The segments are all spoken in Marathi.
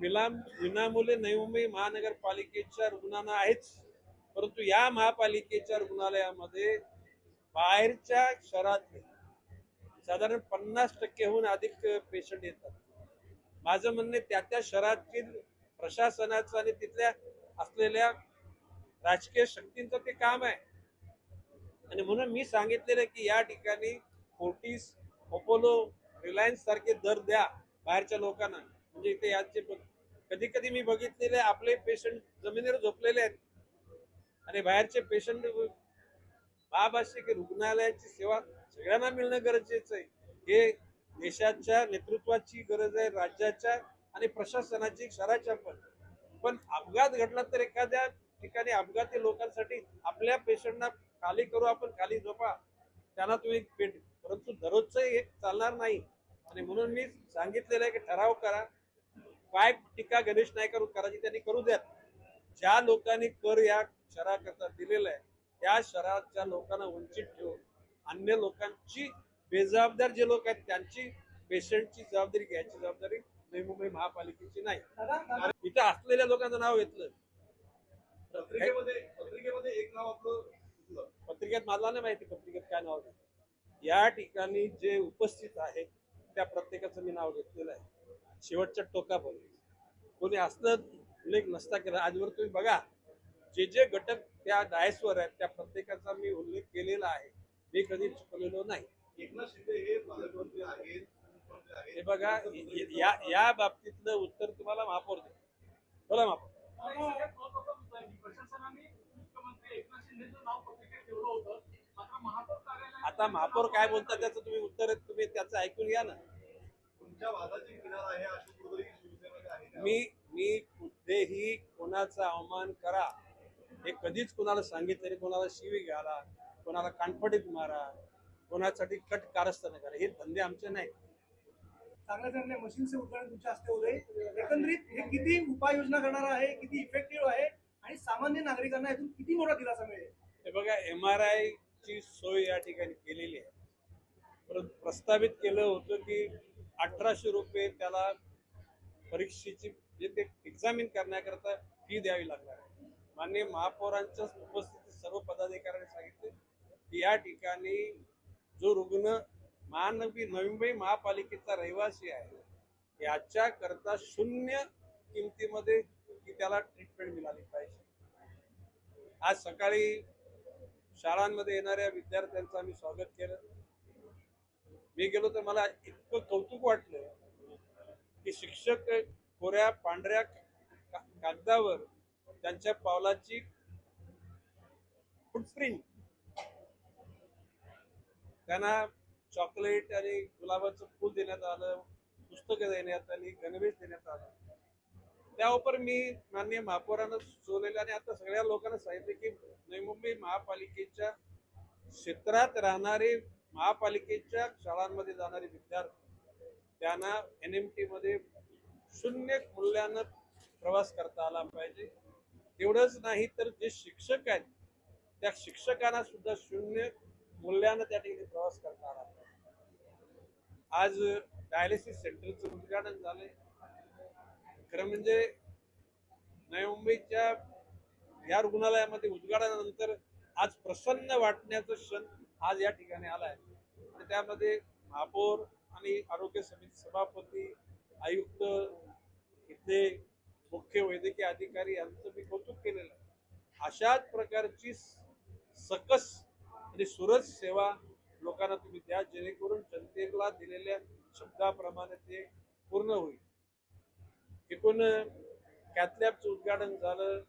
विनामूल्य नवी मुंबई महानगरपालिकेच्या रुग्णांना आहेच, परंतु या महापालिकेच्या रुग्णालयामध्ये बाहेरच्या शहरातले साधारण 50%हून अधिक पेशंट येतात. माझं म्हणणे त्या शहरातील प्रशासनाचं आणि तिथल्या असलेल्या राजकीय शक्तींचं ते काम आहे. आणि म्हणून मी सांगितलेलं की या ठिकाणी फोर्टिस, अपोलो, रिलायन्स सारखे दर द्या बाहेरच्या लोकांना. म्हणजे इथे यांचे कधी कधी मी बघितलेले आपले पेशंट जमिनीवर झोपलेले आहेत आणि बाहेरचे पेशंट महापालिका रुग्णालयाची सेवा सगळ्यांना मिळणं गरजेचं आहे. हे देशाच्या नेतृत्वाची गरज आहे, राज्याच्या आणि प्रशासनाची, शहराच्या पण अपघात घडला तर एखाद्या ठिकाणी अपघाती लोकांसाठी आपल्या पेशंटना खाली करू, आपण खाली झोपा, त्यांना तुम्ही पेट, परंतु दररोजचं हे चालणार नाही. आणि म्हणून मी सांगितलेलं आहे की ठराव करा, काय टीका गणेश नाईकांवर करायची त्यांनी करू द्यात. ज्या लोकांनी कर या शहराकरता दिलेला आहे त्या शहराच्या लोकांना वंचित ठेवून अन्य लोकांची, बेजबाबदार जे लोक आहेत त्यांची पेशंटची जबाबदारी घ्यायची जबाबदारी नवी मुंबई महापालिकेची नाही. इथं असलेल्या लोकांचं नाव घेतलं पत्रिकेमध्ये एक नाव आपलं, पत्रिकेत मला नाही माहिती पत्रिकेत काय नाव आहे. या ठिकाणी जे उपस्थित आहेत त्या प्रत्येकाचं मी नाव घेतलेलं आहे. शेवटच्या टोकापर्यंत कोणी असलं उल्लेख नसता केला. आजवर तुम्ही बघा जे जे घटक त्या डायसवर आहेत त्या प्रत्येकाचा मी उल्लेख केलेला आहे. मी कधी चुकलेलो नाही. एकनाथ शिंदे हे पालकमंत्री आहेत. हे बघा या बाबतीतलं उत्तर तुम्हाला महापौर दे. बोला महापौर. आता महापौर काय बोलतात त्याचं तुम्ही उत्तर, तुम्ही त्याचं ऐकून घ्या ना. तुमच्या वादाची किनार आहे अशोक कुलकर्णी शिवसेनेमध्ये आहे. मी कुठेही कोणाचा अवमान करा हे कधीच कोणाला सांगितलं नाही. कोणाला शिवी घाला, कोणाला कानफडीत मारा, कोणासाठी कट कारस्थान करा, हे धंदे आमचे नाही. चांगल्या चांगल्या मशीनचे उद्घाटन तुमच्या हस्ते होते. एकंदरीत हे किती उपाययोजना करणार आहे, किती इफेक्टिव्ह आहे आणि सामान्य नागरिकांना यातून किती मोठा दिलासा मिळेल? हे बघा, MRI ची सोय या ठिकाणी केलेली आहे. परंतु प्रस्तावित केलं होतं की 1800 रुपये त्याला परीक्षेची जे ते एक्झामिन करण्याकरता फी द्यावी लागणार आहे. माननीय महापौरांच्या उपस्थितीत सर्व पदाधिकाऱ्यांनी सांगितले की या ठिकाणी जो रुग्ण नवी मुंबई महापालिकेचा रहिवासी आहे याच्या करता शून्य किमतीमध्ये की त्याला ट्रीटमेंट मिळाली पाहिजे. आज सकाळी शाळांमध्ये येणाऱ्या विद्यार्थ्यांचं आम्ही स्वागत केलं. मी गेलो तर मला इतकं कौतुक वाटलं की शिक्षक कोऱ्या पांढऱ्या कागदावर त्यांच्या पावलाची फुटप्रिंट, त्यांना चॉकलेट आणि गुलाबाचं फूल देण्यात आलं, पुस्तकं देण्यात आली, गणवेश देण्यात आला. त्यावर मी माननीय महापौरांना सुचवलेलं आणि आता सगळ्या लोकांना सांगितलं की नवी मुंबई महापालिकेच्या क्षेत्रात राहणारे, महापालिकेच्या शाळांमध्ये जाणारे विद्यार्थी त्यांना NMT मध्ये शून्य मूल्यानं प्रवास करता आला पाहिजे. एवढंच नाही तर जे शिक्षक आहेत त्या शिक्षकांना सुद्धा शून्य मूल्यानं त्या ठिकाणी प्रवास करता आला पाहिजे. आज डायलिसिस सेंटरचं उद्घाटन झालंय. खरं म्हणजे नवी मुंबईच्या या रुग्णालयामध्ये उद्घाटनानंतर आज प्रसन्न वाटण्याचा क्षण आज या ठिकाणी आलाय. त्यामध्ये महापौर आणि आरोग्य समिती सभापती, आयुक्त, इथले मुख्य वैद्यकीय अधिकारी यांचं मी कौतुक केलेलं आहे. अशाच प्रकारची सकस आणि सुरज सेवा लोकांना तुम्ही द्या जेणेकरून जनतेला दिलेल्या शब्दाप्रमाणे ते पूर्ण होईल. एकूण कॅथलॅबचं उद्घाटन झालं.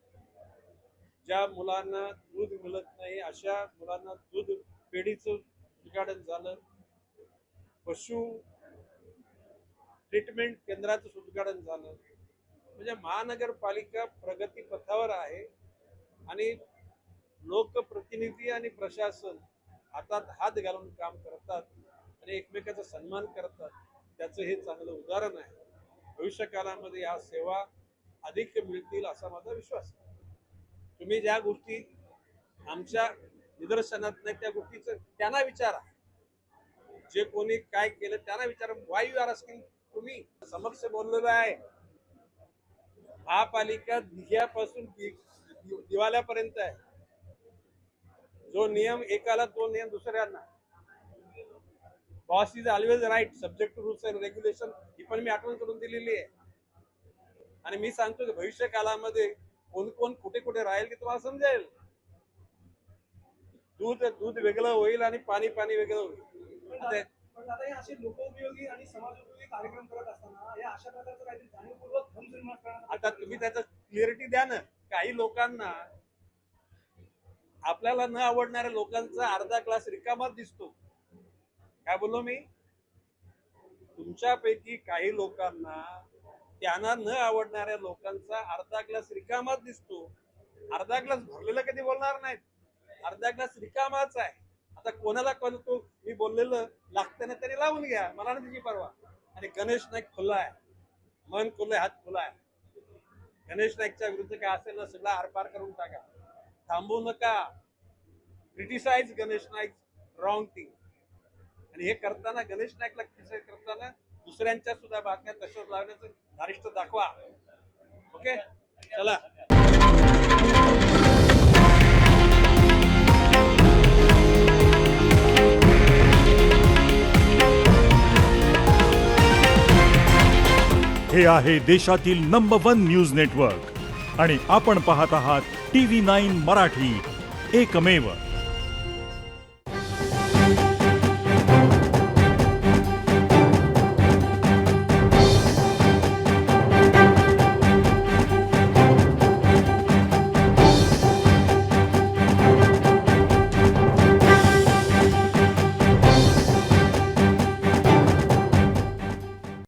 ज्या मुलांना दूध मिळत नाही अशा मुलांना दूध पेढीचं उद्घाटन झालं. पशु ट्रीटमेंट केंद्राचं उद्घाटन झालं. म्हणजे महानगरपालिका प्रगती पथावर आहे आणि लोकप्रतिनिधी आणि प्रशासन हातात हात घालून काम करतात आणि एकमेकाचा सन्मान करतात. त्याचं हे चांगलं उदाहरण आहे. भविष्य काळामध्ये या सेवा अधिक मिळतील असा माझा विश्वास आहे. तुम्ही ज्या गोष्टी आमच्या निदर्शनात नाही त्या गोष्टीचं त्यांना विचारा. जे कोणी काय केलं त्यांना विचारा. वाय यू आर आस्किंग तुम्ही समक्ष बोललेलं आहे. महापालिका दिघ्यापासून दिवाल्यापर्यंत आहे. जो नियम एकाला तो नियम दुसऱ्यांना. Boss is always right subject to rules and regulation ही पण मी आठवण करून दिलेली आहे. आणि मी सांगतो की भविष्य काळामध्ये कोण कोण कुठे कुठे राहील की तुम्हाला समजेल. दूध वेगळं होईल आणि पाणी वेगळं होईल. पण आता हे असे लोकोपयोगी आणि समाजोपयोगी कार्यक्रम करत असताना या अशा प्रकारचं काहीतरी जाणीवपूर्वक भ्रमनिर्माण करण्याचा आता तुम्ही त्याचं क्लिअरिटी द्या ना. काही लोकांना आपल्याला न आवडणाऱ्या लोकांचा अर्धा ग्लास रिकामाच दिसतो. काय बोललो मी? तुमच्यापैकी काही लोकांना त्यांना न आवडणाऱ्या लोकांचा अर्धा ग्लास रिकामाच दिसतो. अर्धा ग्लास भरलेला कधी बोलणार नाहीत. अर्धा ग्लास रिकामाच आहे. आता कोणाला कळतो मी बोललेलं लागतं ना तरी लावून घ्या, मला नाही त्याची परवा. आणि गणेश नाईक खुला आहे, मन खुलं, हात खुला आहे. गणेश नाईकच्या विरुद्ध काय असेल ना सगळं आरपार करून टाका. थांबू नका. Criticise Ganesh Naik wrong thing. आणि हे करताना गणेश नाईकला क्रिटिसाइज करताना दुसऱ्यांच्या सुद्धा बातम्या तशाच लावण्याचं धारिष्ट दाखवा. ओके, चला. हे आहे देशातील नंबर 1 न्यूज नेटवर्क आणि आपण पाहत आहात TV9 मराठी, एकमेव.